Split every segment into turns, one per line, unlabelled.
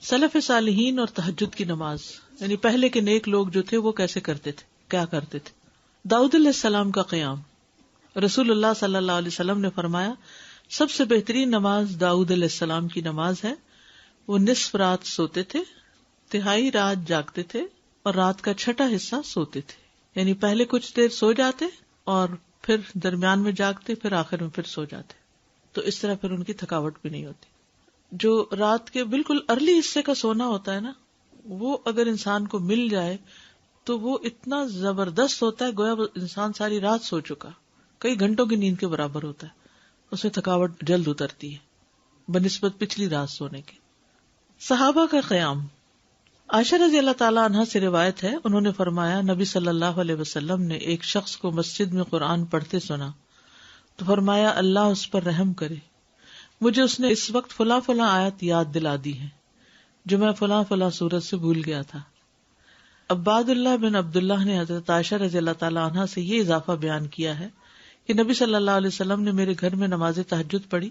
سلف صالحین اور تہجد کی نماز، یعنی پہلے کے نیک لوگ جو تھے وہ کیسے کرتے تھے، کیا کرتے تھے. داؤد علیہ السلام کا قیام. رسول اللہ صلی اللہ علیہ وسلم نے فرمایا سب سے بہترین نماز داؤد علیہ السلام کی نماز ہے. وہ نصف رات سوتے تھے، تہائی رات جاگتے تھے اور رات کا چھٹا حصہ سوتے تھے. یعنی پہلے کچھ دیر سو جاتے اور پھر درمیان میں جاگتے، پھر آخر میں پھر سو جاتے. تو اس طرح پھر ان کی تھکاوٹ بھی نہیں ہوتی. جو رات کے بالکل ارلی حصے کا سونا ہوتا ہے نا، وہ اگر انسان کو مل جائے تو وہ اتنا زبردست ہوتا ہے، گویا انسان ساری رات سو چکا، کئی گھنٹوں کی نیند کے برابر ہوتا ہے. اس میں تھکاوٹ جلد اترتی ہے بنسبت پچھلی رات سونے کے. صحابہ کا قیام. عائشہ رضی اللہ تعالیٰ عنہ سے روایت ہے، انہوں نے فرمایا نبی صلی اللہ علیہ وسلم نے ایک شخص کو مسجد میں قرآن پڑھتے سنا تو فرمایا اللہ اس پر رحم کرے، مجھے اس نے اس وقت فلاں فلاں آیت یاد دلا دی ہے جو میں فلاں فلاں سورت سے بھول گیا تھا. عباد اللہ بن عبداللہ نے حضرت عائشہ رضی اللہ تعالیٰ عنہ سے یہ اضافہ بیان کیا ہے کہ نبی صلی اللہ علیہ وسلم نے میرے گھر میں نماز تہجد پڑھی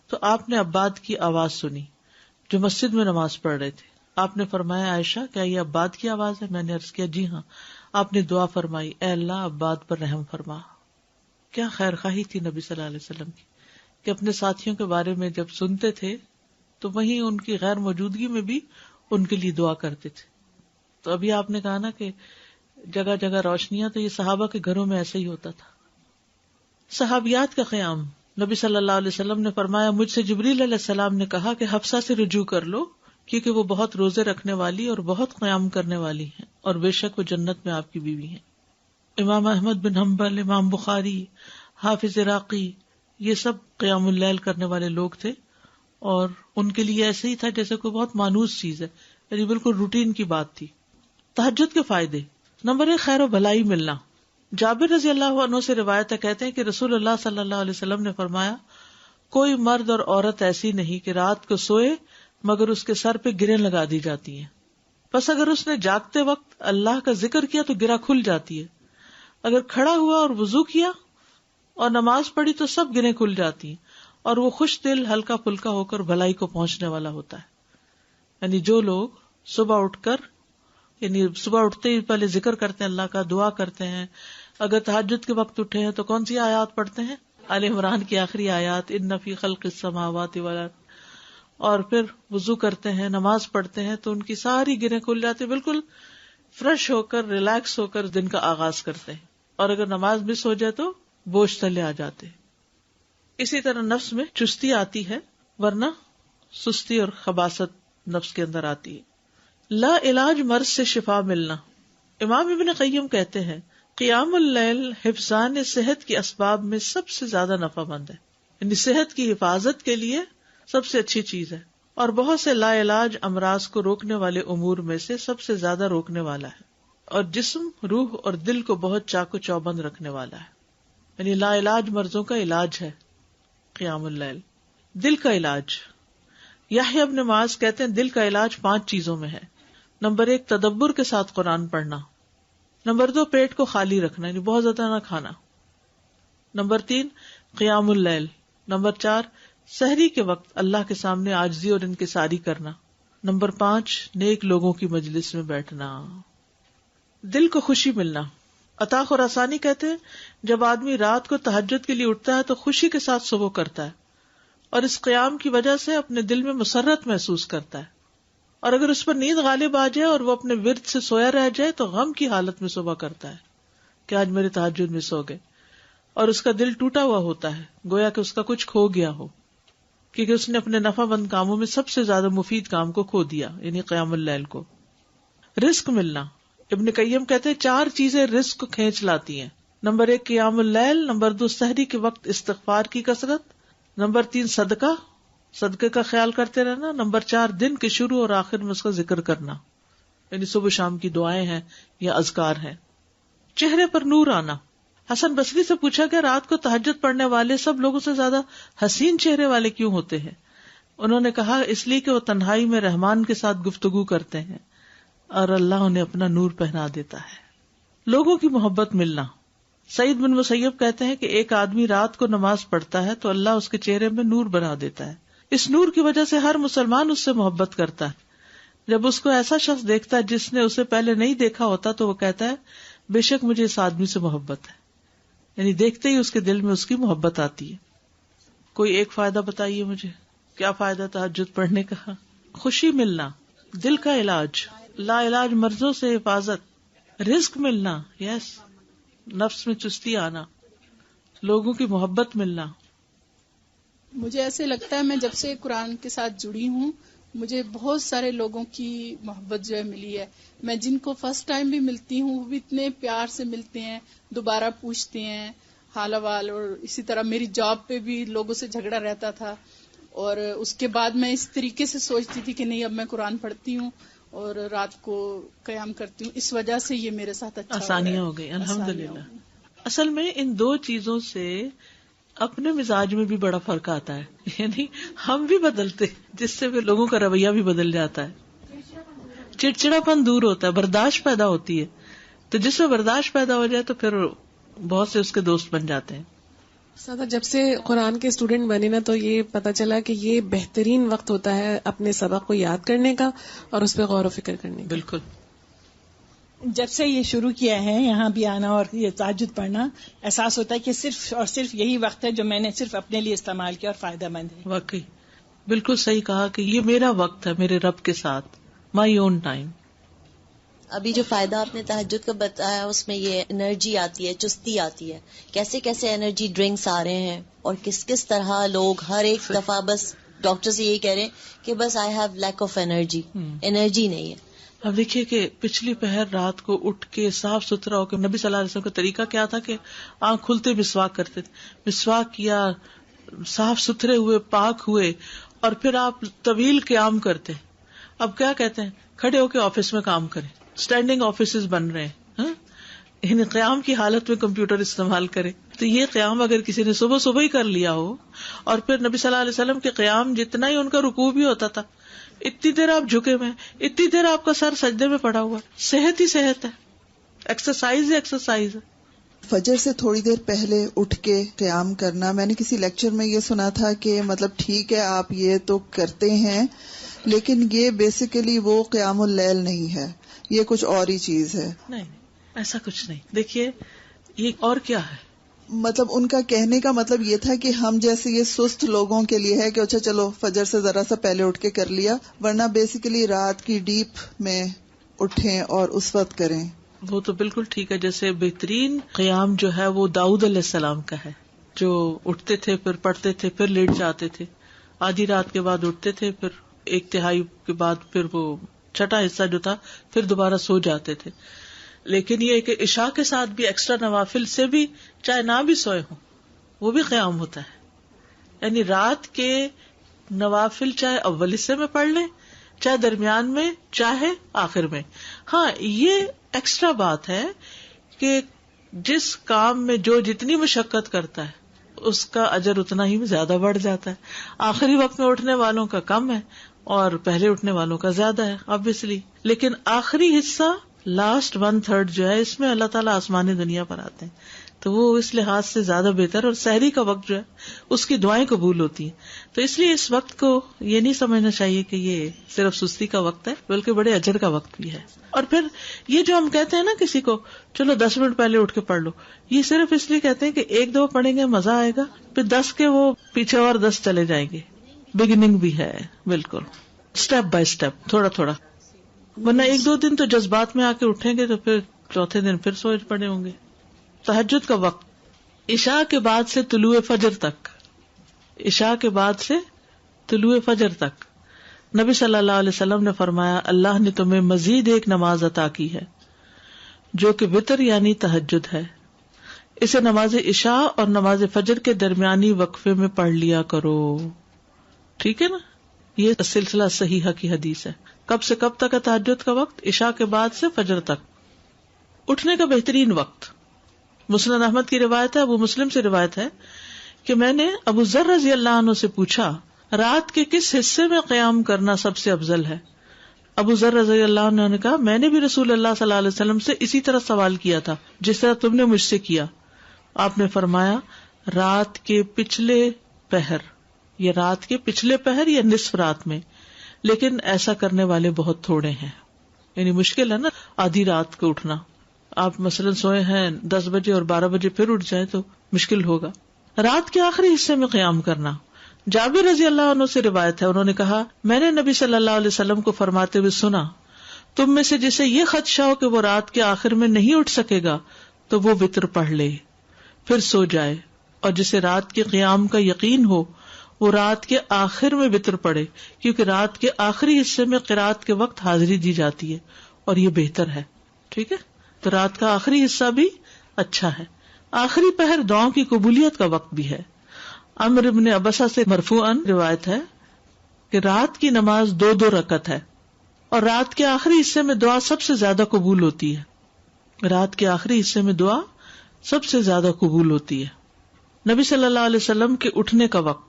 تو آپ نے عباد کی آواز سنی جو مسجد میں نماز پڑھ رہے تھے. آپ نے فرمایا عائشہ کیا یہ عباد کی آواز ہے؟ میں نے عرض کیا جی ہاں. آپ نے دعا فرمائی اے اللہ عباد پر رحم فرما. کیا خیر خواہی تھی نبی صلی اللہ علیہ وسلم کی کہ اپنے ساتھیوں کے بارے میں جب سنتے تھے تو وہیں ان کی غیر موجودگی میں بھی ان کے لیے دعا کرتے تھے. تو ابھی آپ نے کہا نا کہ جگہ جگہ روشنیاں، تو یہ صحابہ کے گھروں میں ایسے ہی ہوتا تھا. صحابیات کا قیام. نبی صلی اللہ علیہ وسلم نے فرمایا مجھ سے جبریل علیہ السلام نے کہا کہ حفصہ سے رجوع کر لو کیونکہ وہ بہت روزے رکھنے والی اور بہت قیام کرنے والی ہیں اور بے شک وہ جنت میں آپ کی بیوی ہیں. امام احمد بن حنبل، امام بخاری، حافظ عراقی، یہ سب قیام اللیل کرنے والے لوگ تھے اور ان کے لیے ایسے ہی تھا جیسے کوئی بہت مانوس چیز ہے، یعنی بالکل روٹین کی بات تھی. تہجد کے فائدے. نمبر 1 خیر و بھلائی ملنا. جابر رضی اللہ عنہ سے روایت ہے، کہتے ہیں کہ رسول اللہ صلی اللہ علیہ وسلم نے فرمایا کوئی مرد اور عورت ایسی نہیں کہ رات کو سوئے مگر اس کے سر پہ گریں لگا دی جاتی ہیں. بس اگر اس نے جاگتے وقت اللہ کا ذکر کیا تو گرہ کھل جاتی ہے، اگر کھڑا ہوا اور وضو کیا اور نماز پڑھی تو سب گریں کھل جاتی ہیں، اور وہ خوش دل ہلکا پھلکا ہو کر بھلائی کو پہنچنے والا ہوتا ہے. یعنی جو لوگ صبح اٹھتے ہی پہلے ذکر کرتے ہیں، اللہ کا دعا کرتے ہیں، اگر تہجد کے وقت اٹھے ہیں تو کون سی آیات پڑھتے ہیں؟ آل عمران کی آخری آیات، ان فی خلق السماوات والارض، اور پھر وضو کرتے ہیں، نماز پڑھتے ہیں تو ان کی ساری گرہیں کھل جاتی ہیں، بالکل فریش ہو کر ریلیکس ہو کر دن کا آغاز کرتے ہیں. اور اگر نماز مس ہو جائے تو بوجھ تلے آ جاتے ہیں. اسی طرح نفس میں چستی آتی ہے، ورنہ سستی اور خباثت نفس کے اندر آتی ہے. لا علاج مرض سے شفا ملنا. امام ابن قیم کہتے ہیں قیام اللیل حفظان صحت کے اسباب میں سب سے زیادہ نفع مند ہے، یعنی صحت کی حفاظت کے لیے سب سے اچھی چیز ہے، اور بہت سے لا علاج امراض کو روکنے والے امور میں سے سب سے زیادہ روکنے والا ہے، اور جسم، روح اور دل کو بہت چاق و چوبند رکھنے والا ہے. یعنی لا علاج مرضوں کا علاج ہے قیام اللیل. دل کا علاج. یحییٰ ابن معاذ کہتے ہیں دل کا علاج 5 چیزوں میں ہے. نمبر 1 تدبر کے ساتھ قرآن پڑھنا. نمبر 2 پیٹ کو خالی رکھنا، یعنی بہت زیادہ نہ کھانا. نمبر 3 قیام اللیل. نمبر 4 سحری کے وقت اللہ کے سامنے عاجزی اور انکساری کرنا. نمبر 5 نیک لوگوں کی مجلس میں بیٹھنا. دل کو خوشی ملنا. عطا خراسانی کہتے ہیں جب آدمی رات کو تہجد کے لیے اٹھتا ہے تو خوشی کے ساتھ صبح کرتا ہے اور اس قیام کی وجہ سے اپنے دل میں مسرت محسوس کرتا ہے، اور اگر اس پر نیند غالب آ جائے اور وہ اپنے ورد سے سویا رہ جائے تو غم کی حالت میں صبح کرتا ہے کہ آج میرے تہجد میں سو گئے، اور اس کا دل ٹوٹا ہوا ہوتا ہے، گویا کہ اس کا کچھ کھو گیا ہو، کیونکہ اس نے اپنے نفع بند کاموں میں سب سے زیادہ مفید کام کو کھو دیا، یعنی قیام اللیل کو. رزق ملنا. ابن قیم کہتے ہیں 4 چیزیں رزق کو کھینچ لاتی ہیں. نمبر 1 قیام اللیل. نمبر 2 سحری کے وقت استغفار کی کثرت. نمبر 3 صدقے کا خیال کرتے رہنا. نمبر 4 دن کے شروع اور آخر میں اس کا ذکر کرنا، یعنی صبح شام کی دعائیں ہیں یا اذکار ہیں. چہرے پر نور آنا. حسن بصری سے پوچھا کہ رات کو تہجد پڑھنے والے سب لوگوں سے زیادہ حسین چہرے والے کیوں ہوتے ہیں؟ انہوں نے کہا اس لیے کہ وہ تنہائی میں رحمان کے ساتھ گفتگو کرتے ہیں اور اللہ انہیں اپنا نور پہنا دیتا ہے. لوگوں کی محبت ملنا. سعید بن مسیب کہتے ہیں کہ ایک آدمی رات کو نماز پڑھتا ہے تو اللہ اس کے چہرے میں نور بنا دیتا ہے. اس نور کی وجہ سے ہر مسلمان اس سے محبت کرتا ہے. جب اس کو ایسا شخص دیکھتا ہے جس نے اسے پہلے نہیں دیکھا ہوتا تو وہ کہتا ہے بے شک مجھے اس آدمی سے محبت ہے، یعنی دیکھتے ہی اس کے دل میں اس کی محبت آتی ہے. کوئی ایک فائدہ بتائیے مجھے، کیا فائدہ تہجد پڑھنے کا؟ خوشی ملنا، دل کا علاج، لا علاج مرضوں سے حفاظت، رزق ملنا، یس، نفس میں چستی آنا، لوگوں کی محبت ملنا.
مجھے ایسے لگتا ہے میں جب سے قرآن کے ساتھ جڑی ہوں مجھے بہت سارے لوگوں کی محبت جو ہے ملی ہے. میں جن کو فرسٹ ٹائم بھی ملتی ہوں وہ بھی اتنے پیار سے ملتے ہیں، دوبارہ پوچھتے ہیں حال احوال. اور اسی طرح میری جاب پہ بھی لوگوں سے جھگڑا رہتا تھا، اور اس کے بعد میں اس طریقے سے سوچتی تھی کہ نہیں اب میں قرآن پڑھتی ہوں اور رات کو قیام کرتی ہوں. اس وجہ سے یہ میرے ساتھ اچھا
آسانیاں ہو گئی الحمدللہ. اصل میں ان دو چیزوں سے اپنے مزاج میں بھی بڑا فرق آتا ہے، یعنی ہم بھی بدلتے جس سے بھی لوگوں کا رویہ بھی بدل جاتا ہے، چڑچڑا پن دور ہوتا ہے، برداشت پیدا ہوتی ہے. تو جس میں برداشت پیدا ہو جائے تو پھر بہت سے اس کے دوست بن جاتے ہیں.
سادہ جب سے قرآن کے اسٹوڈنٹ بنے نا تو یہ پتہ چلا کہ یہ بہترین وقت ہوتا ہے اپنے سبق کو یاد کرنے کا اور اس پہ غور و فکر کرنے کا.
بالکل.
جب سے یہ شروع کیا ہے یہاں بھی آنا اور یہ تہجد پڑھنا، احساس ہوتا ہے کہ صرف اور صرف یہی وقت ہے جو میں نے صرف اپنے لیے استعمال کیا اور فائدہ مند ہے.
واقعی بالکل صحیح کہا کہ یہ میرا وقت ہے میرے رب کے ساتھ، مائی اون ٹائم.
ابھی جو فائدہ آپ نے تہجد کا بتایا اس میں یہ انرجی آتی ہے، چستی آتی ہے. کیسے کیسے انرجی ڈرنکس آ رہے ہیں اور کس کس طرح لوگ ہر ایک دفعہ بس ڈاکٹر سے یہی کہہ رہے ہیں کہ بس I have lack of energy, energy نہیں ہے.
اب دیکھیے کہ پچھلی پہر رات کو اٹھ کے صاف ستھرا ہو کے، نبی صلی اللہ علیہ وسلم کا طریقہ کیا تھا کہ آنکھ کھلتے مسواک کرتے تھے، مسواک کیا، صاف ستھرے ہوئے، پاک ہوئے، اور پھر آپ طویل قیام کرتے. اب کیا کہتے ہیں، کھڑے ہو کے آفس میں کام کریں، اسٹینڈنگ آفیسز بن رہے ہیں، یعنی قیام کی حالت میں کمپیوٹر استعمال کرے. تو یہ قیام اگر کسی نے صبح صبح ہی کر لیا ہو، اور پھر نبی صلی اللہ علیہ وسلم کے قیام جتنا ہی ان کا رکوع بھی ہوتا تھا، اتنی دیر آپ جھکے ہوئے، اتنی دیر آپ کا سر سجدے میں پڑا ہوا، صحت ہی صحت ہے، ایکسرسائز ہی ایکسرسائز ہے.
فجر سے تھوڑی دیر پہلے اٹھ کے قیام کرنا، میں نے کسی لیکچر میں یہ سنا تھا کہ مطلب ٹھیک ہے آپ یہ تو کرتے ہیں لیکن یہ بیسیکلی وہ قیام اللیل نہیں ہے، یہ کچھ اور ہی چیز ہے.
نہیں ایسا کچھ نہیں. دیکھیے یہ اور کیا ہے،
مطلب ان کا کہنے کا مطلب یہ تھا کہ ہم جیسے یہ سست لوگوں کے لیے ہے کہ اچھا چلو فجر سے ذرا سا پہلے اٹھ کے کر لیا، ورنہ بیسیکلی رات کی ڈیپ میں اٹھیں اور اس وقت کریں.
وہ تو بالکل ٹھیک ہے. جیسے بہترین قیام جو ہے وہ داؤد علیہ السلام کا ہے، جو اٹھتے تھے پھر پڑھتے تھے پھر لیٹ جاتے تھے، آدھی رات کے بعد اٹھتے تھے، پھر ایک تہائی کے بعد پھر وہ چھٹا حصہ جو تھا پھر دوبارہ سو جاتے تھے. لیکن یہ کہ عشاء کے ساتھ بھی ایکسٹرا نوافل سے بھی چاہے نہ بھی سوئے ہوں وہ بھی قیام ہوتا ہے. یعنی رات کے نوافل چاہے اول حصے میں پڑھ لیں، چاہے درمیان میں، چاہے آخر میں. ہاں یہ ایکسٹرا بات ہے کہ جس کام میں جو جتنی مشقت کرتا ہے اس کا اجر اتنا ہی زیادہ بڑھ جاتا ہے. آخری وقت میں اٹھنے والوں کا کم ہے اور پہلے اٹھنے والوں کا زیادہ ہے obviously. لیکن آخری حصہ لاسٹ 1/3 جو ہے اس میں اللہ تعالیٰ آسمانی دنیا پر آتے ہیں، تو وہ اس لحاظ سے زیادہ بہتر. اور سحری کا وقت جو ہے اس کی دعائیں قبول ہوتی ہیں. تو اس لیے اس وقت کو یہ نہیں سمجھنا چاہیے کہ یہ صرف سستی کا وقت ہے، بلکہ بڑے اجر کا وقت بھی ہے. اور پھر یہ جو ہم کہتے ہیں نا کسی کو چلو 10 منٹ پہلے اٹھ کے پڑھ لو، یہ صرف اس لیے کہتے ہیں کہ 1-2 پڑھیں گے مزہ آئے گا، پھر 10 کے وہ پیچھے اور 10 چلے جائیں گے. بگننگ بھی ہے بالکل، اسٹیپ بائی اسٹیپ، تھوڑا تھوڑا. ورنہ 1-2 دن تو جذبات میں آ کے اٹھیں گے تو پھر چوتھے دن پھر سوچ پڑے ہوں گے. تہجد کا وقت عشاء کے بعد سے طلوع فجر تک، عشاء کے بعد سے طلوع فجر تک نبی صلی اللہ علیہ وسلم نے فرمایا اللہ نے تمہیں مزید ایک نماز عطا کی ہے جو کہ وتر یعنی تہجد ہے، اسے نماز عشاء اور نماز فجر کے درمیانی وقفے میں پڑھ لیا کرو. ٹھیک ہے نا، یہ سلسلہ صحیحہ کی حدیث ہے. کب سے کب تک ہے تہجد کا وقت؟ عشاء کے بعد سے فجر تک. اٹھنے کا بہترین وقت مسند احمد کی روایت ہے، ابو مسلم سے روایت ہے کہ میں نے ابو ذر رضی اللہ عنہ سے پوچھا رات کے کس حصے میں قیام کرنا سب سے افضل ہے؟ ابو ذر رضی اللہ عنہ نے کہا میں نے بھی رسول اللہ صلی اللہ علیہ وسلم سے اسی طرح سوال کیا تھا جس طرح تم نے مجھ سے کیا. آپ نے فرمایا رات کے پچھلے پہر، یہ رات کے پچھلے پہر یا نصف رات میں، لیکن ایسا کرنے والے بہت تھوڑے ہیں. یعنی مشکل ہے نا آدھی رات کو اٹھنا. آپ مثلاً سوئے ہیں 10 بجے اور 12 بجے پھر اٹھ جائیں تو مشکل ہوگا. رات کے آخری حصے میں قیام کرنا. جابر رضی اللہ عنہ سے روایت ہے, انہوں نے کہا میں نے نبی صلی اللہ علیہ وسلم کو فرماتے ہوئے سنا, تم میں سے جسے یہ خدشہ ہو کہ وہ رات کے آخر میں نہیں اٹھ سکے گا تو وہ وتر پڑھ لے پھر سو جائے, اور جسے رات کے قیام کا یقین ہو وہ رات کے آخر میں وتر پڑھے, کیونکہ رات کے آخری حصے میں قرات کے وقت حاضری دی جاتی ہے اور یہ بہتر ہے. ٹھیک ہے, تو رات کا آخری حصہ بھی اچھا ہے. آخری پہر دعاؤں کی قبولیت کا وقت بھی ہے. عمرو بن ابسہ سے مرفوعاً روایت ہے کہ رات کی نماز 2 رکعت ہے اور رات کے آخری حصے میں دعا سب سے زیادہ قبول ہوتی ہے. رات کے آخری حصے میں دعا سب سے زیادہ قبول ہوتی ہے. نبی صلی اللہ علیہ وسلم کے اٹھنے کا وقت.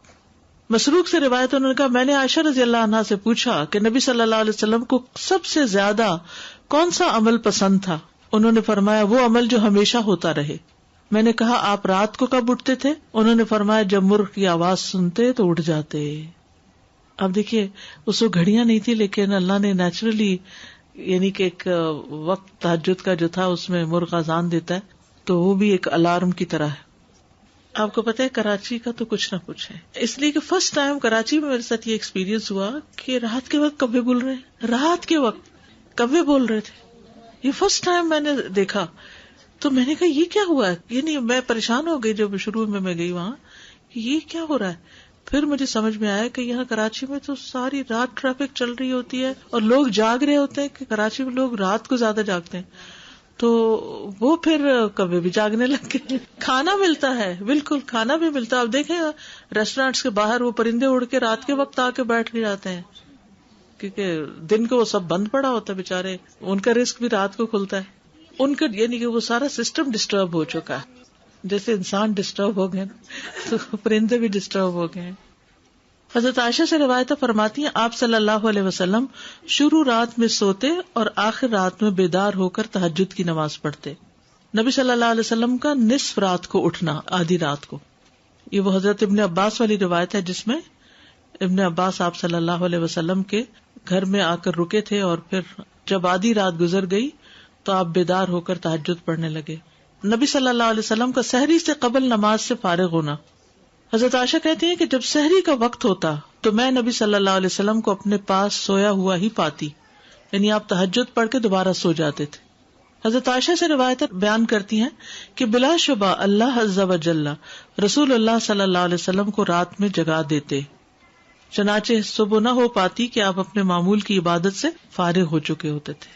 مسروق سے روایت انہوں نے کہا میں نے عائشہ رضی اللہ عنہا سے پوچھا کہ نبی صلی اللہ علیہ وسلم کو سب سے زیادہ کون سا عمل پسند تھا؟ انہوں نے فرمایا وہ عمل جو ہمیشہ ہوتا رہے. میں نے کہا آپ رات کو کب اٹھتے تھے؟ انہوں نے فرمایا جب مرغ کی آواز سنتے تو اٹھ جاتے. اب دیکھیے اس وقت گھڑیاں نہیں تھی, لیکن اللہ نے نیچرلی یعنی کہ ایک وقت تہجد کا جو تھا اس میں مرغ اذان دیتا ہے تو وہ بھی ایک الارم کی طرح ہے. آپ کو پتہ ہے کراچی کا تو کچھ نہ پوچھے, اس لیے کہ فرسٹ ٹائم کراچی میں میرے ساتھ یہ ایکسپیرینس ہوا کہ رات کے وقت کبے بول رہے ہیں, رات کے وقت کبے بول رہے تھے. یہ فرسٹ ٹائم میں نے دیکھا تو میں نے کہا یہ کیا ہوا ہے, یعنی میں پریشان ہو گئی جب شروع میں گئی وہاں کہ یہ کیا ہو رہا ہے. پھر مجھے سمجھ میں آیا کہ یہاں کراچی میں تو ساری رات ٹریفک چل رہی ہوتی ہے اور لوگ جاگ رہے ہوتے ہیں, کہ کراچی میں لوگ رات کو زیادہ جاگتے ہیں, تو وہ پھر کبھی بھی جاگنے لگ گئے. کھانا ملتا ہے, بالکل کھانا بھی ملتا ہے. آپ دیکھیں ریسٹورینٹس کے باہر وہ پرندے اڑ کے رات کے وقت آ کے بیٹھ کے جاتے ہیں, کیونکہ دن کو وہ سب بند پڑا ہوتا ہے بےچارے, ان کا رزق بھی رات کو کھلتا ہے. ان کا یعنی کہ وہ سارا سسٹم ڈسٹرب ہو چکا ہے, جیسے انسان ڈسٹرب ہو گئے تو پرندے بھی ڈسٹرب ہو گئے. حضرت عائشہ سے روایت فرماتی ہیں آپ صلی اللہ علیہ وسلم شروع رات میں سوتے اور آخر رات میں بیدار ہو کر تہجد کی نماز پڑھتے. نبی صلی اللہ علیہ وسلم کا نصف رات کو اٹھنا, آدھی رات کو, یہ وہ حضرت ابن عباس والی روایت ہے جس میں ابن عباس آپ صلی اللہ علیہ وسلم کے گھر میں آ کر رکے تھے اور پھر جب آدھی رات گزر گئی تو آپ بیدار ہو کر تہجد پڑھنے لگے. نبی صلی اللہ علیہ وسلم کا سحری سے قبل نماز سے فارغ ہونا. حضرت عائشہ کہتی ہیں کہ جب سحری کا وقت ہوتا تو میں نبی صلی اللہ علیہ وسلم کو اپنے پاس سویا ہوا ہی پاتی, یعنی آپ تہجد پڑھ کے دوبارہ سو جاتے تھے. حضرت عائشہ سے روایت بیان کرتی ہیں کہ بلا شبہ اللہ عز و جل رسول اللہ صلی اللہ علیہ وسلم کو رات میں جگا دیتے, چنانچہ صبح نہ ہو پاتی کہ آپ اپنے معمول کی عبادت سے فارغ ہو چکے ہوتے تھے.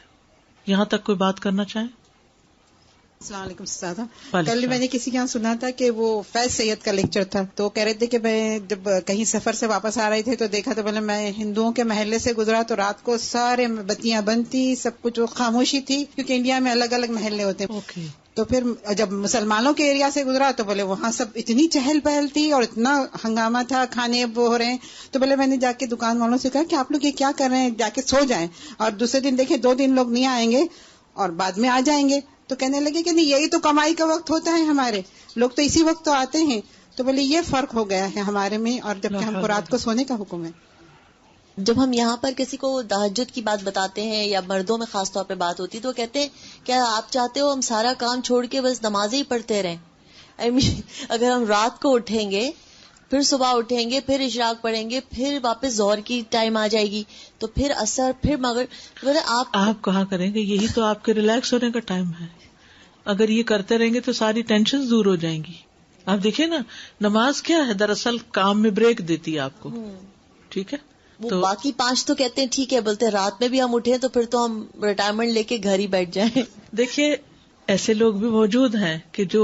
یہاں تک کوئی بات کرنا چاہیں؟
السلام علیکم سادہ. کل میں نے کسی کے یہاں سنا تھا کہ وہ فیض سید کا لیکچر تھا, تو کہہ رہے تھے کہ میں جب کہیں سفر سے واپس آ رہے تھے تو دیکھا تو میں ہندوؤں کے محلے سے گزرا تو رات کو سارے بتیاں بند تھی, سب کچھ خاموشی تھی, کیونکہ انڈیا میں الگ الگ محلے ہوتے ہیں. تو پھر جب مسلمانوں کے ایریا سے گزرا تو بولے وہاں سب اتنی چہل پہل تھی اور اتنا ہنگامہ تھا, کھانے وہ ہو رہے ہیں. تو بولے میں نے جا کے دکان والوں سے کہا کہ آپ لوگ یہ کیا کر رہے ہیں, جا کے سو جائیں, اور دوسرے دن دیکھیں 2 دن لوگ نہیں آئیں گے اور بعد میں آ جائیں گے. تو کہنے لگے کہ نہیں یہی تو کمائی کا وقت ہوتا ہے, ہمارے لوگ تو اسی وقت تو آتے ہیں. تو بولے یہ فرق ہو گیا ہے ہمارے میں, اور جبکہ ہم کو رات کو سونے کا حکم ہے.
جب ہم یہاں پر کسی کو تہجد کی بات بتاتے ہیں یا مردوں میں خاص طور پہ بات ہوتی ہے تو کہتے ہیں کیا آپ چاہتے ہو ہم سارا کام چھوڑ کے بس نمازیں ہی پڑھتے رہیں؟ اگر ہم رات کو اٹھیں گے, پھر صبح اٹھیں گے, پھر اشراق پڑھیں گے, پھر واپس ظہر کی ٹائم آ جائے گی, تو پھر عصر, پھر مغرب,
آپ کہاں کریں گے؟ یہی تو آپ کے ریلیکس ہونے کا ٹائم ہے. اگر یہ کرتے رہیں گے تو ساری ٹینشن دور ہو جائیں گی. آپ دیکھیں نا نماز کیا ہے, دراصل کام میں بریک دیتی ہے آپ کو. ٹھیک ہے,
تو باقی 5 تو کہتے ہیں ٹھیک ہے, بولتے ہیں رات میں بھی ہم اٹھیں تو پھر تو ہم ریٹائرمنٹ لے کے گھر ہی بیٹھ جائیں.
دیکھیے ایسے لوگ بھی موجود ہیں کہ جو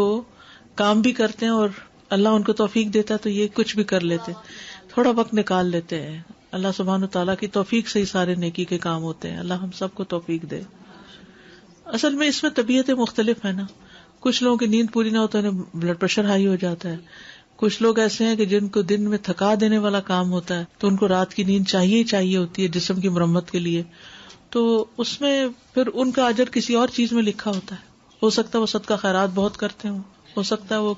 کام بھی کرتے ہیں اور اللہ ان کو توفیق دیتا ہے تو یہ کچھ بھی کر لیتے, تھوڑا وقت نکال لیتے ہیں. اللہ سبحانہ تعالیٰ کی توفیق سے ہی سارے نیکی کے کام ہوتے ہیں. اللہ ہم سب کو توفیق دے. اصل میں اس میں طبیعتیں مختلف ہیں نا. کچھ لوگوں کی نیند پوری نہ ہو تو انہیں بلڈ پریشر ہائی ہو جاتا ہے. کچھ لوگ ایسے ہیں کہ جن کو دن میں تھکا دینے والا کام ہوتا ہے تو ان کو رات کی نیند چاہیے ہی چاہیے ہوتی ہے جسم کی مرمت کے لیے. تو اس میں پھر ان کا اجر کسی اور چیز میں لکھا ہوتا ہے. ہو سکتا ہے وہ صدقہ خیرات بہت کرتے ہوں, ہو سکتا ہے وہ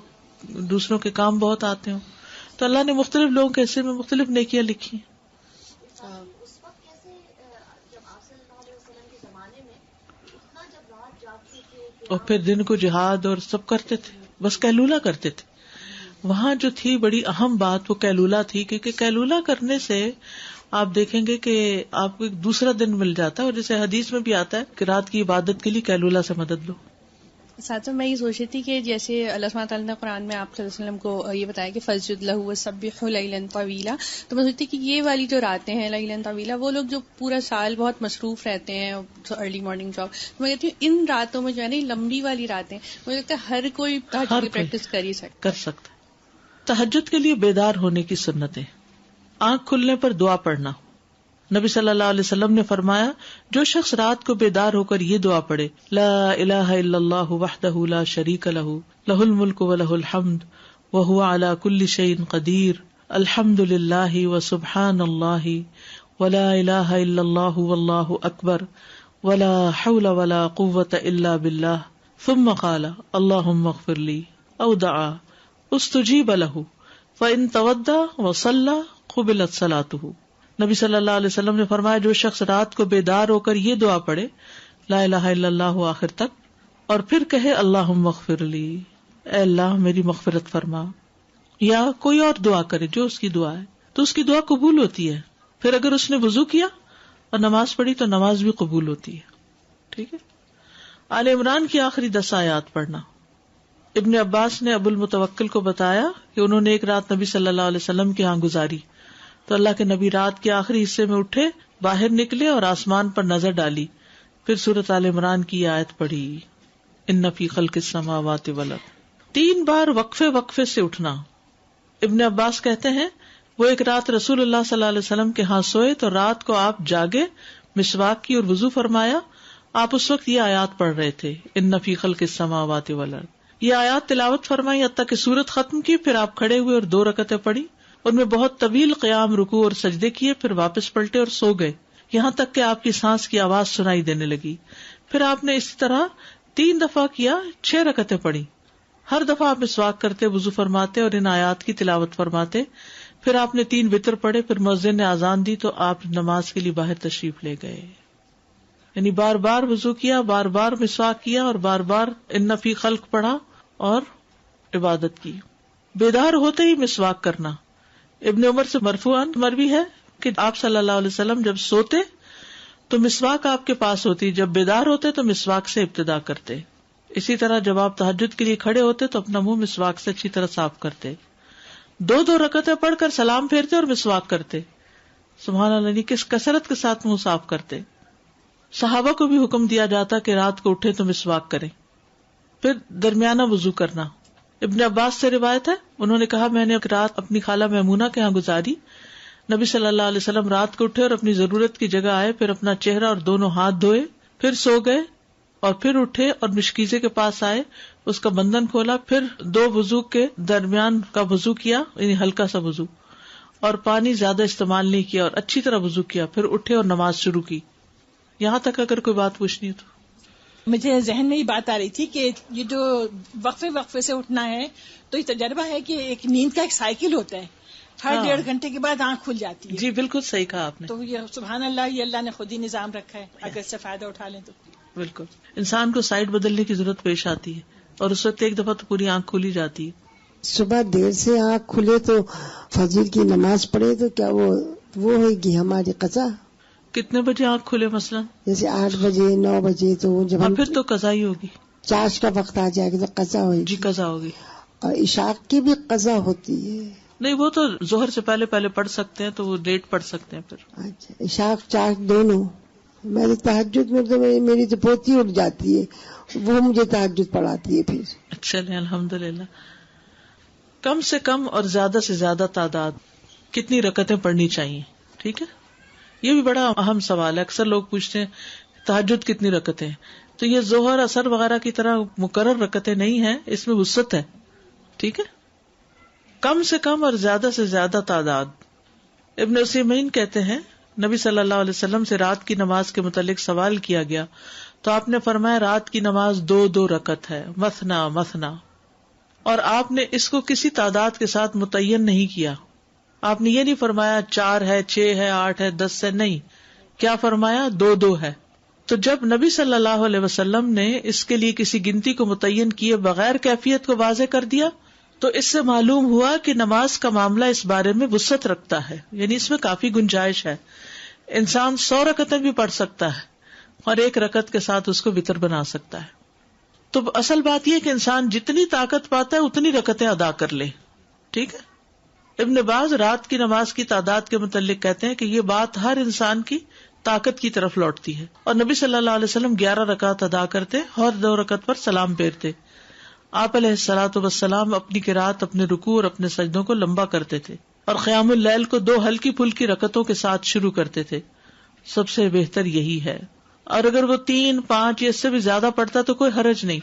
دوسروں کے کام بہت آتے ہوں. تو اللہ نے مختلف لوگوں کے حصے میں مختلف نیکیاں لکھی ہیں. اور پھر دن کو جہاد اور سب کرتے تھے، بس قیلولہ کرتے تھے. وہاں جو تھی بڑی اہم بات وہ قیلولہ تھی، کیونکہ قیلولہ کرنے سے آپ دیکھیں گے کہ آپ کو ایک دوسرا دن مل جاتا ہے، اور جیسے حدیث میں بھی آتا ہے کہ رات کی عبادت کے لیے قیلولہ سے مدد لو.
ساتھ میں یہ سوچ رہی تھی کہ جیسے اللہ سبحانہ تعالیٰ نے قرآن میں آپ صلی اللہ علیہ وسلم کو یہ بتایا کہ فسجد لہ وسبح لیلا طویلا، تو میں سوچتی کہ یہ والی جو راتیں ہیں لیلا طویلا، وہ لوگ جو پورا سال بہت مصروف رہتے ہیں ارلی مارننگ جاب، تو میں کہتی ہوں ان راتوں میں جو ہے نا لمبی والی راتیں، مجھے لگتا ہے ہر کوئی تہجد کی پریکٹس کر سکتا
ہے. تہجد کے لیے بیدار ہونے کی سنتیں: آنکھ کھلنے پر دعا پڑھنا. نبی صلی اللہ علیہ وسلم نے فرمایا جو شخص رات کو بیدار ہو کر یہ دعا پڑھے لا الہ الا اللہ وحدہ لا شریک لہ لہ الملک ولہ الحمد وہو علی کل شیء قدیر الحمد للہ وسبحان اللہ ولا الہ الا اللہ واللہ اکبر ولا حول ولا قوة الا باللہ ثم قال اللہم اغفر لی او دعا استجیب لہ فإن تودع وصلى قبلت صلاته. نبی صلی اللہ علیہ وسلم نے فرمایا جو شخص رات کو بیدار ہو کر یہ دعا پڑھے لا الہ الا اللہ آخر تک، اور پھر کہے اللہم اغفر لی، اے اللہ میری مغفرت فرما، یا کوئی اور دعا کرے جو اس کی دعا ہے، تو اس کی دعا قبول ہوتی ہے. پھر اگر اس نے وضو کیا اور نماز پڑھی تو نماز بھی قبول ہوتی ہے. ٹھیک ہے. آل عمران کی آخری 10 آیات پڑھنا. ابن عباس نے ابو المتوکل کو بتایا کہ انہوں نے ایک رات نبی صلی اللہ علیہ وسلم کے ہاں گزاری، تو اللہ کے نبی رات کے آخری حصے میں اٹھے، باہر نکلے اور آسمان پر نظر ڈالی، پھر سورۃ آل عمران کی آیت پڑھی ان فی خلق السماوات والارض. 3 بار وقفے سے اٹھنا. ابن عباس کہتے ہیں وہ ایک رات رسول اللہ صلی اللہ علیہ وسلم کے ہاں سوئے تو رات کو آپ جاگے، مسواک کی اور وضو فرمایا. آپ اس وقت یہ آیات پڑھ رہے تھے ان فی خلق السماوات والارض. یہ آیات تلاوت فرمائی حتیٰ کہ سورت ختم کی، پھر آپ کھڑے ہوئے اور 2 رکعتیں پڑھی، ان میں بہت طویل قیام، رکوع اور سجدے کیے، پھر واپس پلٹے اور سو گئے، یہاں تک کہ آپ کی سانس کی آواز سنائی دینے لگی. پھر آپ نے اسی طرح 3 دفعہ کیا، 6 رکعتیں پڑھی. ہر دفعہ آپ مسواک کرتے، وضو فرماتے اور ان آیات کی تلاوت فرماتے. پھر آپ نے 3 وتر پڑھے، پھر مؤذن نے اذان دی تو آپ نماز کے لیے باہر تشریف لے گئے. یعنی بار بار وضو کیا، بار بار مسواک کیا اور بار بار ان فی خلق پڑھا اور عبادت کی. بیدار ہوتے ہی مسواک کرنا. ابن عمر سے مرفوعاً مروی ہے کہ آپ صلی اللہ علیہ وسلم جب سوتے تو مسواک آپ کے پاس ہوتی، جب بیدار ہوتے تو مسواک سے ابتدا کرتے. اسی طرح جب آپ تہجد کے لیے کھڑے ہوتے تو اپنا منہ مسواک سے اچھی طرح صاف کرتے. 2 رکعتیں پڑھ کر سلام پھیرتے اور مسواک کرتے. سبحان اللہ، کس کثرت کے ساتھ منہ صاف کرتے. صحابہ کو بھی حکم دیا جاتا کہ رات کو اٹھے تو مسواک کریں. پھر درمیانہ وضو کرنا. ابن عباس سے روایت ہے، انہوں نے کہا میں نے ایک رات اپنی خالہ میمونہ کے ہاں گزاری. نبی صلی اللہ علیہ وسلم رات کو اٹھے اور اپنی ضرورت کی جگہ آئے، پھر اپنا چہرہ اور دونوں ہاتھ دھوئے، پھر سو گئے اور پھر اٹھے اور مشکیزے کے پاس آئے، اس کا بندھن کھولا، پھر 2 وضو کے درمیان کا وضو کیا، یعنی ہلکا سا وضو، اور پانی زیادہ استعمال نہیں کیا اور اچھی طرح وضو کیا، پھر اٹھے اور نماز شروع کی. یہاں تک اگر کوئی بات پوچھنی ہے تو.
مجھے ذہن میں یہ بات آ رہی تھی کہ یہ جو وقفے سے اٹھنا ہے تو یہ تجربہ ہے کہ ایک نیند کا ایک سائیکل ہوتا ہے، ہر 1.5 گھنٹے کے بعد آنکھ کھل جاتی ہے.
جی بالکل صحیح کہا آپ نے.
تو یہ سبحان اللہ، یہ اللہ نے خود ہی نظام رکھا ہے، اگر اس سے فائدہ اٹھا لیں تو.
بالکل انسان کو سائڈ بدلنے کی ضرورت پیش آتی ہے اور اس وقت ایک دفعہ تو پوری آنکھ کھلی جاتی ہے.
صبح دیر سے آنکھ کھلے تو فجر کی نماز پڑھے تو کیا وہ ہوگی ہماری قضا؟
کتنے بجے آنکھ کھلے مثلا؟
جیسے 8 بجے 9 بجے تو جب
پھر تو قضا ہی ہوگی.
چاش کا وقت آ جائے گا تو قضا ہوگی.
جی قضا ہوگی.
اور عشاء کی بھی قضا ہوتی ہے؟
نہیں، وہ تو ظہر سے پہلے پڑھ سکتے ہیں، تو وہ لیٹ پڑھ سکتے ہیں پھر.
اچھا، عشاء چاش دونوں. میری تہجد میں تو میری تو پوتی اٹھ جاتی ہے، وہ مجھے تہجد پڑھاتی ہے پھر.
چلیں الحمدللہ. کم سے کم اور زیادہ سے زیادہ تعداد کتنی رکعتیں پڑھنی چاہیے؟ ٹھیک ہے، یہ بھی بڑا اہم سوال ہے. اکثر لوگ پوچھتے ہیں تہجد کتنی رکعتیں، تو یہ ظہر اثر وغیرہ کی طرح مقرر رکعتیں نہیں ہیں، اس میں وسعت ہے. ٹھیک ہے، کم سے کم اور زیادہ سے زیادہ تعداد. ابن عثیمین کہتے ہیں نبی صلی اللہ علیہ وسلم سے رات کی نماز کے متعلق سوال کیا گیا تو آپ نے فرمایا رات کی نماز 2 رکعت ہے، مثنا مثنا، اور آپ نے اس کو کسی تعداد کے ساتھ متعین نہیں کیا. آپ نے یہ نہیں فرمایا 4 ہے، 6 ہے، 8 ہے، 10 ہے، نہیں. کیا فرمایا؟ 2 ہے. تو جب نبی صلی اللہ علیہ وسلم نے اس کے لیے کسی گنتی کو متعین کیے بغیر کیفیت کو واضح کر دیا تو اس سے معلوم ہوا کہ نماز کا معاملہ اس بارے میں وسعت رکھتا ہے، یعنی اس میں کافی گنجائش ہے. انسان 100 رکعتیں بھی پڑھ سکتا ہے اور 1 رکعت کے ساتھ اس کو وتر بنا سکتا ہے. تو اصل بات یہ کہ انسان جتنی طاقت پاتا ہے اتنی رکعتیں ادا کر لے. ٹھیک ہے. ابن باز رات کی نماز کی تعداد کے متعلق کہتے ہیں کہ یہ بات ہر انسان کی طاقت کی طرف لوٹتی ہے، اور نبی صلی اللہ علیہ وسلم 11 رکعت ادا کرتے اور 2 رکعت پر سلام پھیرتے. آپ علیہ الصلوۃ والسلام اپنی قرات، اپنے رکوع اور اپنے سجدوں کو لمبا کرتے تھے اور قیام اللیل کو 2 ہلکی پھلکی رکعتوں کے ساتھ شروع کرتے تھے. سب سے بہتر یہی ہے، اور اگر وہ 3، 5 یا اس سے بھی زیادہ پڑتا تو کوئی حرج نہیں.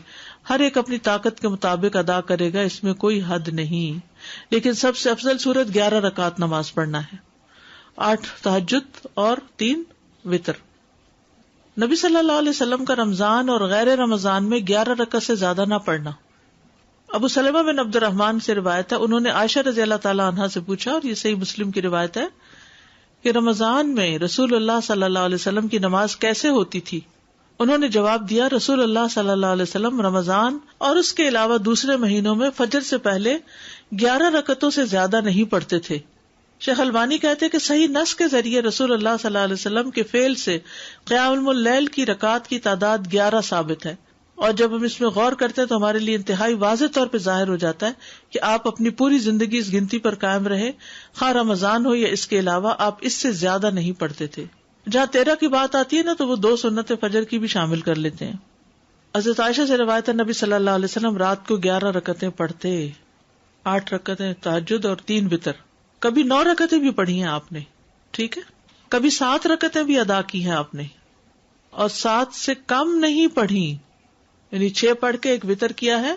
ہر ایک اپنی طاقت کے مطابق ادا کرے گا، اس میں کوئی حد نہیں. لیکن سب سے افضل صورت 11 رکعت نماز پڑھنا ہے، 8 تہجد اور 3 وتر. نبی صلی اللہ علیہ وسلم کا رمضان اور غیر رمضان میں 11 رکعت سے زیادہ نہ پڑھنا. ابو سلمہ بن عبد الرحمن سے روایت ہے، انہوں نے عائشہ رضی اللہ تعالی عنہا سے پوچھا، اور یہ صحیح مسلم کی روایت ہے، کہ رمضان میں رسول اللہ صلی اللہ علیہ وسلم کی نماز کیسے ہوتی تھی؟ انہوں نے جواب دیا، رسول اللہ صلی اللہ علیہ وسلم رمضان اور اس کے علاوہ دوسرے مہینوں میں فجر سے پہلے 11 رکعتوں سے زیادہ نہیں پڑھتے تھے. شیخ البانی کہتے کہ صحیح نص کے ذریعے رسول اللہ صلی اللہ علیہ وسلم کے فعل سے قیام اللیل کی رکعات کی تعداد 11 ثابت ہے، اور جب ہم اس میں غور کرتے ہیں تو ہمارے لیے انتہائی واضح طور پہ ظاہر ہو جاتا ہے کہ آپ اپنی پوری زندگی اس گنتی پر قائم رہے، خواہ رمضان ہو یا اس کے علاوہ آپ اس سے زیادہ نہیں پڑھتے تھے. جہاں 13 کی بات آتی ہے نا تو وہ 2 سنت فجر کی بھی شامل کر لیتے ہیں. حضرت عائشہ سے روایت ہے، نبی صلی اللہ علیہ وسلم رات کو 11 رکعتیں پڑھتے، 8 رکعتیں تہجد اور 3 وتر. کبھی 9 رکعتیں بھی پڑھی ہیں آپ نے، ٹھیک ہے، کبھی 7 رکعتیں بھی ادا کی ہیں آپ نے، اور 7 سے کم نہیں پڑھی، یعنی 6 پڑھ کے 1 وتر کیا ہے،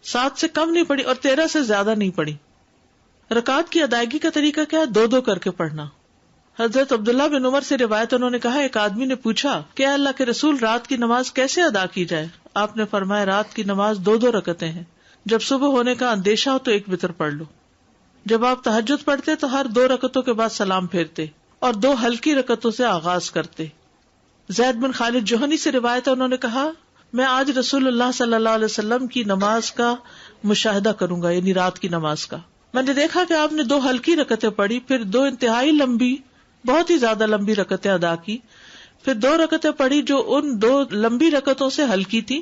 7 سے کم نہیں پڑھی اور 13 سے زیادہ نہیں پڑھی. رکعت کی ادائیگی کا طریقہ کیا ہے؟ 2 کر کے پڑھنا. حضرت عبداللہ بن عمر سے روایت، انہوں نے کہا ایک آدمی نے پوچھا کہ اللہ کے رسول رات کی نماز کیسے ادا کی جائے؟ آپ نے فرمایا رات کی نماز 2 رکعتیں ہیں، جب صبح ہونے کا اندیشہ ہو تو 1 وتر پڑھ لو. جب آپ تہجد پڑھتے تو ہر 2 رکعتوں کے بعد سلام پھیرتے اور 2 ہلکی رکعتوں سے آغاز کرتے. زید بن خالد جوہنی سے روایت ہے، انہوں نے کہا میں آج رسول اللہ صلی اللہ علیہ وسلم کی نماز کا مشاہدہ کروں گا، یعنی رات کی نماز کا. میں نے دیکھا کہ آپ نے 2 ہلکی رکعتیں پڑھی، پھر 2 انتہائی لمبی، بہت ہی زیادہ لمبی رکعتیں ادا کی، پھر 2 رکعتیں پڑھی جو ان 2 لمبی رکعتوں سے ہلکی تھی،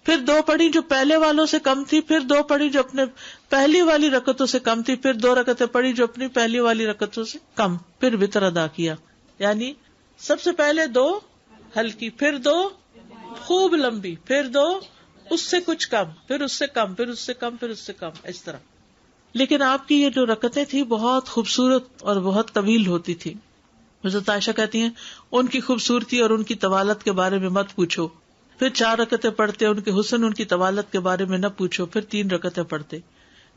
پھر 2 پڑھی جو پہلے والوں سے کم تھی، پھر 2 پڑھی جو اپنے پہلی والی رکعتوں سے کم تھی، پھر 2 رکعتیں پڑھی جو اپنی پہلی والی رکعتوں سے کم، پھر وتر ادا کیا. یعنی سب سے پہلے 2 ہلکی، پھر 2 خوب لمبی، پھر 2 اس سے کچھ کم، پھر اس سے کم، پھر اس سے کم، پھر اس سے کم، اس طرح. لیکن آپ کی یہ جو رکعتیں تھی بہت خوبصورت اور بہت طویل ہوتی تھی. حضرت عائشہ کہتی ہیں ان کی خوبصورتی اور ان کی طوالت کے بارے میں مت پوچھو. پھر 4 رکعتیں پڑھتے، ان کے حسن، ان کی طوالت کے بارے میں نہ پوچھو. پھر 3 رکعتیں پڑھتے،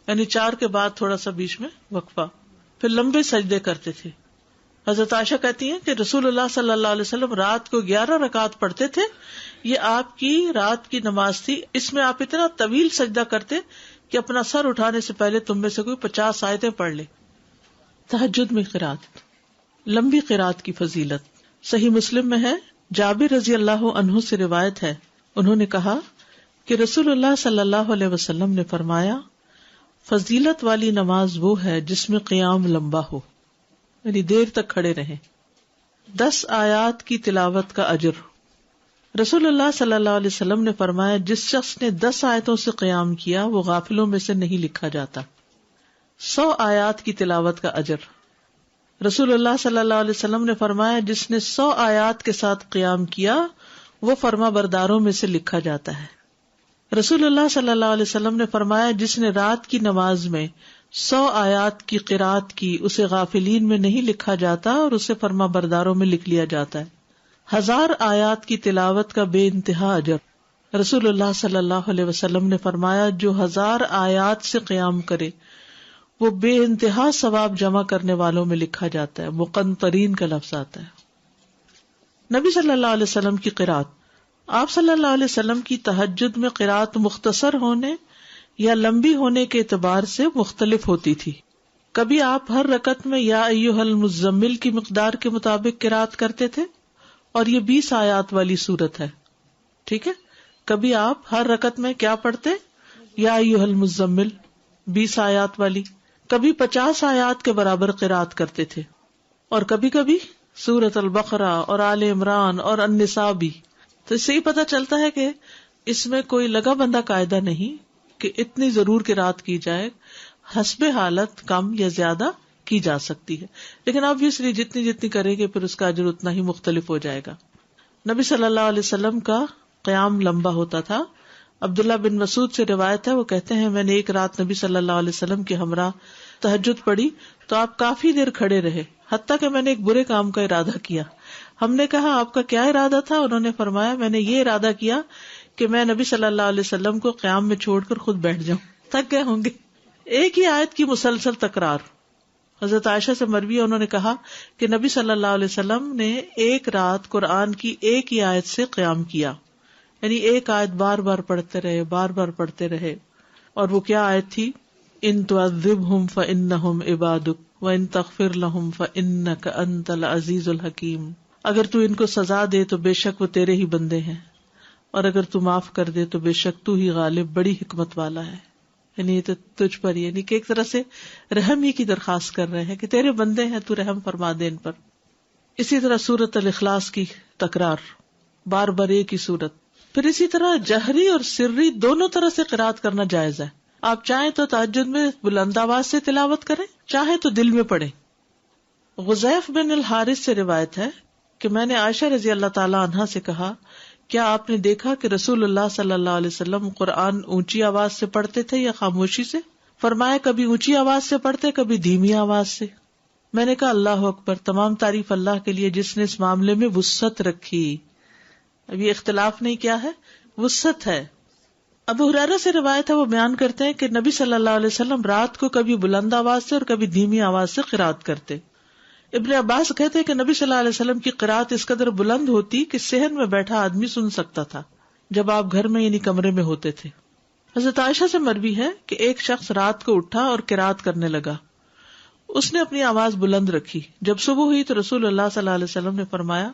یعنی 4 کے بعد تھوڑا سا بیچ میں وقفہ، پھر لمبے سجدے کرتے تھے. حضرت عائشہ کہتی ہیں کہ رسول اللہ صلی اللہ علیہ وسلم رات کو 11 رکعت پڑھتے تھے، یہ آپ کی رات کی نماز تھی. اس میں آپ اتنا طویل سجدہ کرتے کہ اپنا سر اٹھانے سے پہلے تم میں سے کوئی 50 آیتیں پڑھ لے. تہجد میں قرات، لمبی قرات کی فضیلت. صحیح مسلم میں ہے، جابر رضی اللہ عنہ سے روایت ہے، انہوں نے کہا کہ رسول اللہ صلی اللہ علیہ وسلم نے فرمایا فضیلت والی نماز وہ ہے جس میں قیام لمبا ہو، یعنی دیر تک کھڑے رہیں. 10 آیات کی تلاوت کا اجر. رسول اللہ صلی اللہ علیہ وسلم نے فرمایا جس شخص نے 10 آیتوں سے قیام کیا وہ غافلوں میں سے نہیں لکھا جاتا. 100 آیات کی تلاوت کا اجر. رسول اللہ صلی اللہ علیہ وسلم نے فرمایا جس نے 100 آیات کے ساتھ قیام کیا وہ فرما برداروں میں سے لکھا جاتا ہے. رسول اللہ صلی اللہ علیہ وسلم نے فرمایا جس نے رات کی نماز میں 100 آیات کی قرات کی اسے غافلین میں نہیں لکھا جاتا اور اسے فرما برداروں میں لکھ لیا جاتا ہے. 1000 آیات کی تلاوت کا بے انتہا اجر. رسول اللہ صلی اللہ علیہ وسلم نے فرمایا جو 1000 آیات سے قیام کرے وہ بے انتہا ثواب جمع کرنے والوں میں لکھا جاتا ہے. مقنطرین کا لفظ آتا ہے. نبی صلی اللہ علیہ وسلم کی قرات. آپ صلی اللہ علیہ وسلم کی تہجد میں قرات مختصر ہونے یا لمبی ہونے کے اعتبار سے مختلف ہوتی تھی. کبھی آپ ہر رکعت میں یا ایھا المزمل کی مقدار کے مطابق قرات کرتے تھے اور یہ 20 آیات والی سورت ہے. ٹھیک ہے. کبھی آپ ہر رکعت میں کیا پڑھتے؟ یا ایھا المزمل 20 آیات والی. کبھی 50 آیات کے برابر قرات کرتے تھے، اور کبھی کبھی سورۃ البقرہ اور آل عمران اور النساء بھی. تو اس سے ہی پتہ چلتا ہے کہ اس میں کوئی لگا بندہ قاعدہ نہیں کہ اتنی ضرور قرات کی جائے، حسب حالت کم یا زیادہ کی جا سکتی ہے، لیکن obviously جتنی جتنی کریں گے پھر اس کا اجر اتنا ہی مختلف ہو جائے گا. نبی صلی اللہ علیہ وسلم کا قیام لمبا ہوتا تھا. عبداللہ بن مسعود سے روایت ہے، وہ کہتے ہیں میں نے ایک رات نبی صلی اللہ علیہ وسلم کے ہمراہ تہجد پڑھی تو آپ کافی دیر کھڑے رہے، حتیٰ کہ میں نے ایک برے کام کا ارادہ کیا. ہم نے کہا آپ کا کیا ارادہ تھا؟ انہوں نے فرمایا میں نے یہ ارادہ کیا کہ میں نبی صلی اللہ علیہ وسلم کو قیام میں چھوڑ کر خود بیٹھ جاؤں. تھک گئے ہوں گے. ایک ہی آیت کی مسلسل تکرار. حضرت عائشہ سے مروی انہوں نے کہا کہ نبی صلی اللہ علیہ وسلم نے ایک رات قرآن کی ایک ہی آیت سے قیام کیا، یعنی ایک آیت بار بار پڑھتے رہے، بار بار پڑھتے رہے. اور وہ کیا آیت تھی؟ ان تعذبہم فانہم عبادک وان تغفر لہم فانک انت العزیز الحکیم. اگر تو ان کو سزا دے تو بے شک وہ تیرے ہی بندے ہیں، اور اگر تو معاف کر دے تو بے شک تو ہی غالب بڑی حکمت والا ہے. یعنی یہ تو تجھ پر، یعنی کہ ایک طرح سے رحم ہی کی درخواست کر رہے ہیں کہ تیرے بندے ہیں، تو رحم فرما دے ان پر. اسی طرح سورۃ الاخلاص کی تکرار، بار بار ایک ہی سورت. پھر اسی طرح جہری اور سری دونوں طرح سے قرات کرنا جائز ہے. آپ چاہیں تو تہجد میں بلند آواز سے تلاوت کریں، چاہیں تو دل میں پڑھیں. غزیف بن الحارث سے روایت ہے کہ میں نے عائشہ رضی اللہ تعالی عنہا سے کہا کیا آپ نے دیکھا کہ رسول اللہ صلی اللہ علیہ وسلم قرآن اونچی آواز سے پڑھتے تھے یا خاموشی سے؟ فرمایا کبھی اونچی آواز سے پڑھتے، کبھی دھیمی آواز سے. میں نے کہا اللہ اکبر، تمام تعریف اللہ کے لیے جس نے اس معاملے میں وسعت رکھی. اب یہ اختلاف نہیں، کیا ہے؟ وسعت ہے. ابو ہریرہ سے روایت ہے، وہ بیان کرتے ہیں کہ نبی صلی اللہ علیہ وسلم رات کو کبھی بلند آواز سے اور کبھی دھیمی آواز سے قرات کرتے. ابن عباس کہتے ہیں کہ نبی صلی اللہ علیہ وسلم کی قرات اس قدر بلند ہوتی کہ صحن میں بیٹھا آدمی سن سکتا تھا جب آپ گھر میں یعنی کمرے میں ہوتے تھے. حضرت عائشہ سے مروی ہے کہ ایک شخص رات کو اٹھا اور قرات کرنے لگا. اس نے اپنی آواز بلند رکھی. جب صبح ہوئی تو رسول اللہ صلی اللہ علیہ وسلم نے فرمایا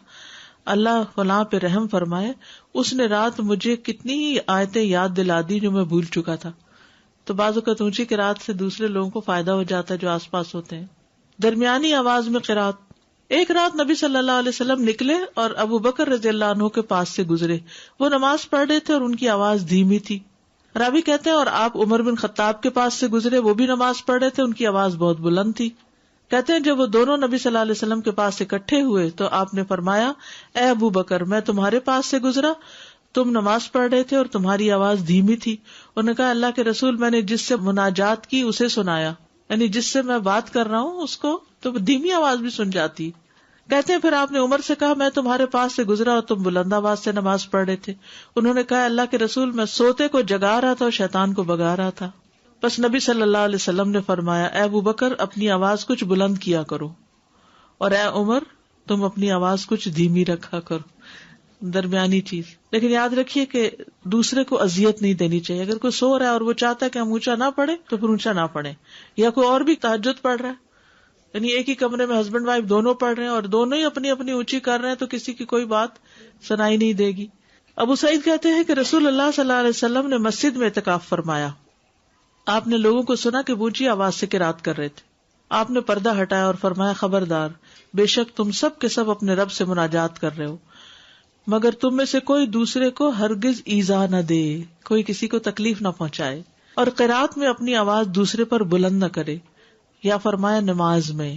اللہ فلاں پہ رحم فرمائے، اس نے رات مجھے کتنی ہی آیتیں یاد دلا دی جو میں بھول چکا تھا. تو بعض اوقات اونچی قرات سے دوسرے لوگوں کو فائدہ ہو جاتا ہے جو آس پاس ہوتے ہیں. درمیانی آواز میں قرات. ایک رات نبی صلی اللہ علیہ وسلم نکلے اور ابو بکر رضی اللہ عنہ کے پاس سے گزرے. وہ نماز پڑھ رہے تھے اور ان کی آواز دھیمی تھی. راوی کہتے ہیں اور آپ عمر بن خطاب کے پاس سے گزرے، وہ بھی نماز پڑھ رہے تھے، ان کی آواز بہت بلند تھی. کہتے ہیں جب وہ دونوں نبی صلی اللہ علیہ وسلم کے پاس اکٹھے ہوئے تو آپ نے فرمایا اے ابو بکر، میں تمہارے پاس سے گزرا، تم نماز پڑھ رہے تھے اور تمہاری آواز دھیمی تھی. انہوں نے کہا اللہ کے رسول، میں نے جس سے مناجات کی اسے سنایا، یعنی جس سے میں بات کر رہا ہوں اس کو تو دھیمی آواز بھی سن جاتی. کہتے ہیں پھر آپ نے عمر سے کہا میں تمہارے پاس سے گزرا اور تم بلند آواز سے نماز پڑھ رہے تھے. انہوں نے کہا اللہ کے رسول، میں سوتے کو جگا رہا تھا اور شیطان کو بگا رہا تھا. بس نبی صلی اللہ علیہ وسلم نے فرمایا اے ابو بکر، اپنی آواز کچھ بلند کیا کرو، اور اے عمر، تم اپنی آواز کچھ دھیمی رکھا کرو. درمیانی چیز. لیکن یاد رکھیے کہ دوسرے کو اذیت نہیں دینی چاہیے. اگر کوئی سو رہا ہے اور وہ چاہتا ہے کہ ہم اونچا نہ پڑھے تو پھر اونچا نہ پڑھے. یا کوئی اور بھی تہجد پڑھ رہا ہے، یعنی ایک ہی کمرے میں ہسبینڈ وائف دونوں پڑھ رہے ہیں اور دونوں ہی اپنی اپنی اونچی کر رہے ہیں تو کسی کی کوئی بات سنائی نہیں دے گی. ابو سعید کہتے ہیں کہ رسول اللہ صلی اللہ علیہ وسلم نے مسجد میں اعتکاف فرمایا. آپ نے لوگوں کو سنا کہ اونچی آواز سے قرات کر رہے تھے. آپ نے پردہ ہٹایا اور فرمایا خبردار، بے شک تم سب کے سب اپنے رب سے مناجات کر رہے ہو، مگر تم میں سے کوئی دوسرے کو ہرگز ایذا نہ دے، کوئی کسی کو تکلیف نہ پہنچائے، اور قرات میں اپنی آواز دوسرے پر بلند نہ کرے. یا فرمایا نماز میں،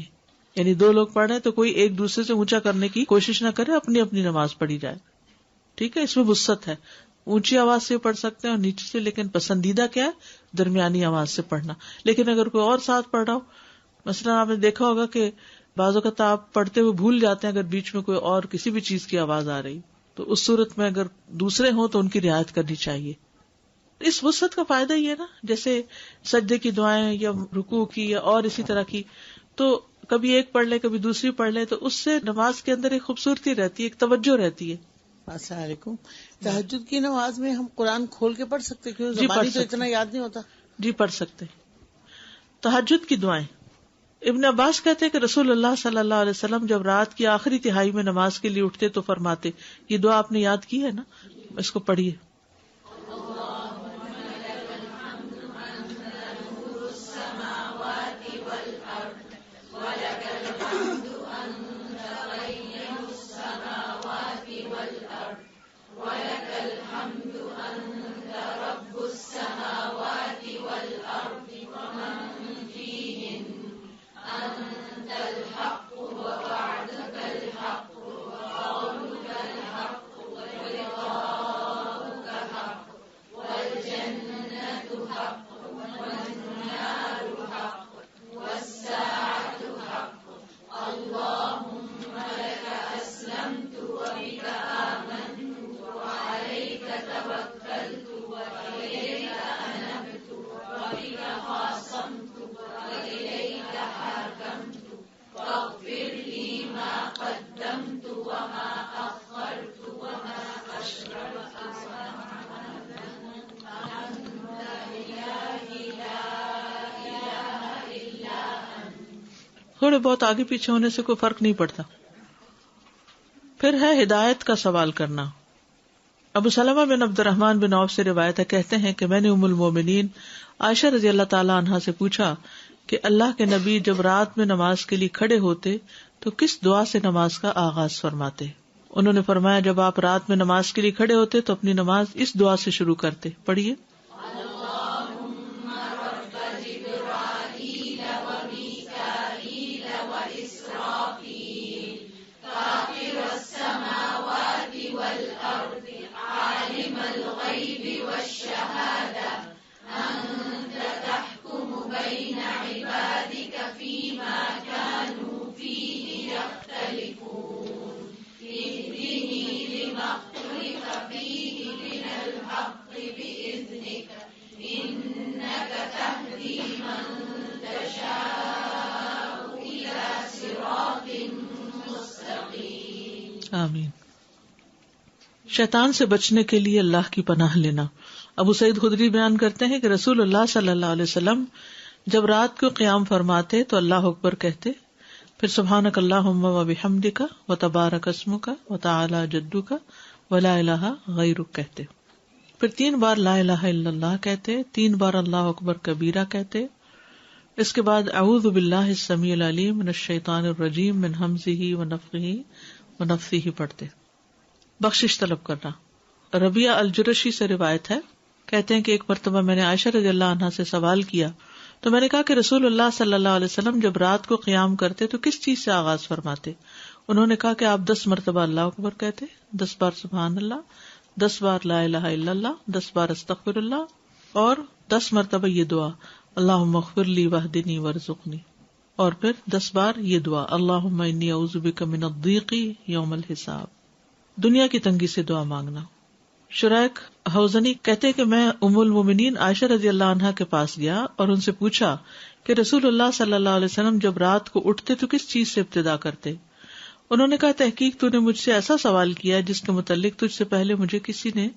یعنی دو لوگ پڑھ رہے تو کوئی ایک دوسرے سے اونچا کرنے کی کوشش نہ کرے، اپنی اپنی نماز پڑھی جائے. ٹھیک ہے، اس میں وسعت ہے. اونچی آواز سے پڑھ سکتے ہیں اور نیچے سے، لیکن پسندیدہ کیا ہے؟ درمیانی آواز سے پڑھنا. لیکن اگر کوئی اور ساتھ پڑھ رہا ہو، مثلا آپ نے دیکھا ہوگا کہ بعض اوقات آپ پڑھتے ہوئے بھول جاتے ہیں اگر بیچ میں کوئی اور کسی بھی چیز کی آواز آ رہی، تو اس صورت میں اگر دوسرے ہوں تو ان کی رعایت کرنی چاہیے. اس وسعت کا فائدہ یہ ہے نا، جیسے سجدے کی دعائیں یا رکوع کی یا اور اسی طرح کی، تو کبھی ایک پڑھ لے کبھی دوسری پڑھ لے، تو اس سے نماز کے اندر ایک خوبصورتی رہتی ہے، ایک توجہ رہتی ہے.
السلام علیکم. تہجد کی نماز میں ہم قرآن کھول کے پڑھ سکتے کیوں؟ زبانی تو اتنا یاد نہیں ہوتا.
جی پڑھ سکتے. تہجد کی دعائیں ابن عباس کہتے ہیں کہ رسول اللہ صلی اللہ علیہ وسلم جب رات کی آخری تہائی میں نماز کے لیے اٹھتے تو فرماتے، یہ دعا آپ نے یاد کی ہے نا، اس کو پڑھیے. تھوڑے بہت آگے پیچھے ہونے سے کوئی فرق نہیں پڑتا. پھر ہے ہدایت کا سوال کرنا. ابو سلمہ بن عبد الرحمن بن عوف سے روایت ہے، کہتے ہیں کہ میں نے ام المومنین عائشہ رضی اللہ تعالی عنہا سے پوچھا کہ اللہ کے نبی جب رات میں نماز کے لیے کھڑے ہوتے تو کس دعا سے نماز کا آغاز فرماتے؟ انہوں نے فرمایا جب آپ رات میں نماز کے لیے کھڑے ہوتے تو اپنی نماز اس دعا سے شروع کرتے. پڑھیے. آمین. شیطان سے بچنے کے لیے اللہ کی پناہ لینا. ابو سعید خدری بیان کرتے ہیں کہ رسول اللہ صلی اللہ علیہ وسلم جب رات کو قیام فرماتے تو اللہ اکبر کہتے، پھر سبحانک اللہم و بحمدک و تبارک اسمک و تعالی جدک و لا الہ غیرک کہتے، پھر 3 بار لا الہ الا اللہ کہتے، 3 بار اللہ اکبر کبیرہ کہتے. اس کے بعد اعوذ باللہ السمیع العلیم من الشیطان الرجیم من ہمزہ و نفخہ و نفثہ پڑھتے. بخشش طلب کرنا. ربیعہ الجرشی سے روایت ہے، کہتے ہیں کہ ایک مرتبہ میں نے عائشہ رضی اللہ عنہا سے سوال کیا تو میں نے کہا کہ رسول اللہ صلی اللہ علیہ وسلم جب رات کو قیام کرتے تو کس چیز سے آغاز فرماتے؟ انہوں نے کہا کہ آپ 10 مرتبہ اللہ اکبر کہتے، 10 بار سبحان اللہ، 10 بار لا الہ الا اللہ، 10 بار استغفر اللہ، اور 10 مرتبہ یہ دعا اللہم اغفر لی واہدنی وارزقنی، اور پھر 10 بار یہ دعا اللہم انی اعوذ بک من الضیق یوم الحساب. دنیا کی تنگی سے دعا مانگنا. شریک حوزنی کہتے کہ میں ام المومنین عائشہ رضی اللہ عنہا کے پاس گیا اور ان سے پوچھا کہ رسول اللہ صلی اللہ علیہ وسلم جب رات کو اٹھتے تو کس چیز سے ابتدا کرتے؟ انہوں نے کہا تحقیق تو نے مجھ سے ایسا سوال کیا جس کے متعلق تجھ سے پہلے مجھے کسی نے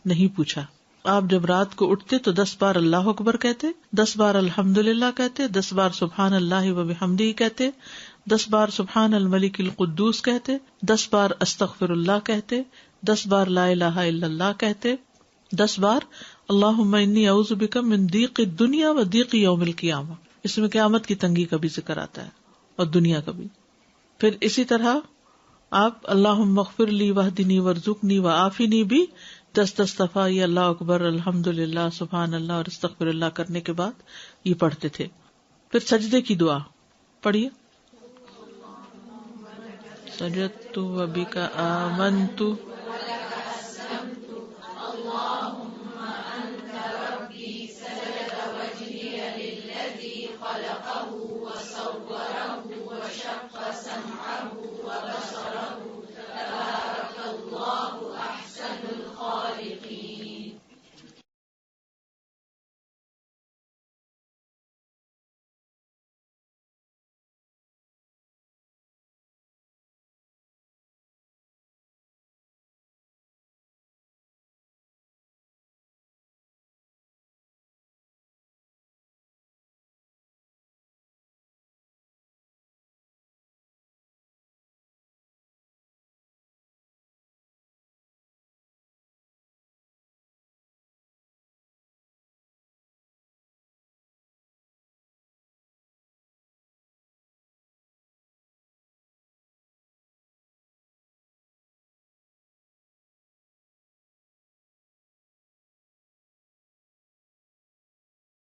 نہیں پوچھا. آپ جب رات کو اٹھتے تو 10 بار اللہ اکبر کہتے، 10 بار الحمدللہ کہتے، 10 بار سبحان اللہ و بحمدہ کہتے، 10 بار سبحان الملک القدوس کہتے، 10 بار استغفر اللہ کہتے، 10 بار لا الہ الا اللہ کہتے، 10 بار اللہم انی اعوذ بک من ضیق الدنیا و ضیق یوم القیامہ. اس میں قیامت کی تنگی کا بھی ذکر آتا ہے اور دنیا کا بھی. پھر اسی طرح آپ اللہم اغفر لی واہدنی وارزقنی وعافنی بھی 10 دفعہ یہ اللہ اکبر الحمدللہ سبحان اللہ اور استغفر اللہ کرنے کے بعد یہ پڑھتے تھے. پھر سجدے کی دعا پڑھیے. سجدت و بک آمنت